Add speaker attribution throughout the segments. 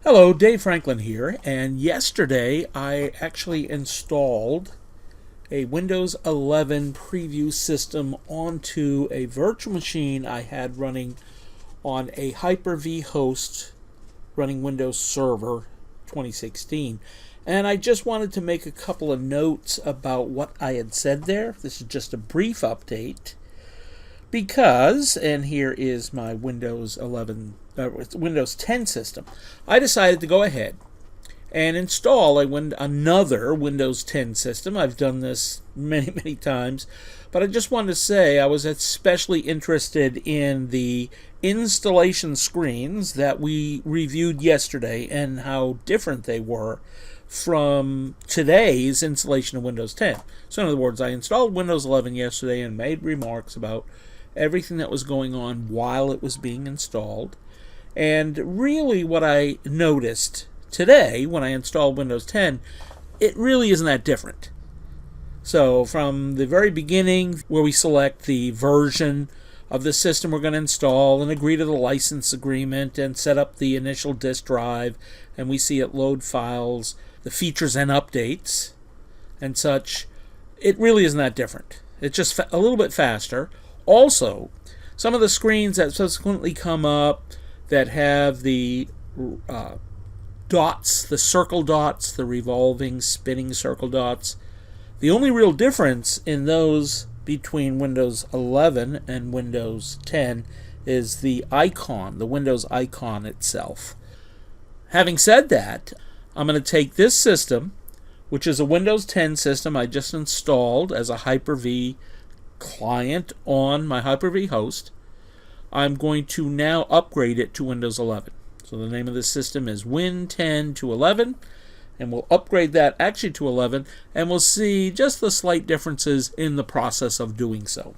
Speaker 1: Hello, Dave Franklin here, and yesterday I actually installed a Windows 11 preview system onto a virtual machine I had running on a Hyper-V host running Windows Server 2016. And I just wanted to make a couple of notes about what I had said there. This is just a brief update because, and here is my Windows 10 system, I decided to go ahead and install another Windows 10 system. I've done this many times, but I just wanted to say I was especially interested in the installation screens that we reviewed yesterday and how different they were from today's installation of Windows 10. So in other words, I installed Windows 11 yesterday and made remarks about everything that was going on while it was being installed. And really what I noticed today when I installed Windows 10, it really isn't that different. So from the very beginning, where we select the version of the system we're going to install and agree to the license agreement and set up the initial disk drive, and we see it load files, the features and updates and such, it really isn't that different. It's just a little bit faster. Also, some of the screens that subsequently come up that have the dots, the circle dots, the revolving, spinning circle dots, the only real difference in those between Windows 11 and Windows 10 is the icon, the Windows icon itself. Having said that, I'm going to take this system, which is a Windows 10 system I just installed as a Hyper-V client on my Hyper-V host. I'm going to now upgrade it to Windows 11. So the name of this system is Win 10 to 11, and we'll upgrade that actually to 11, and we'll see just the slight differences in the process of doing so.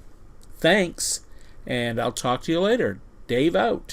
Speaker 1: Thanks, and I'll talk to you later. Dave out.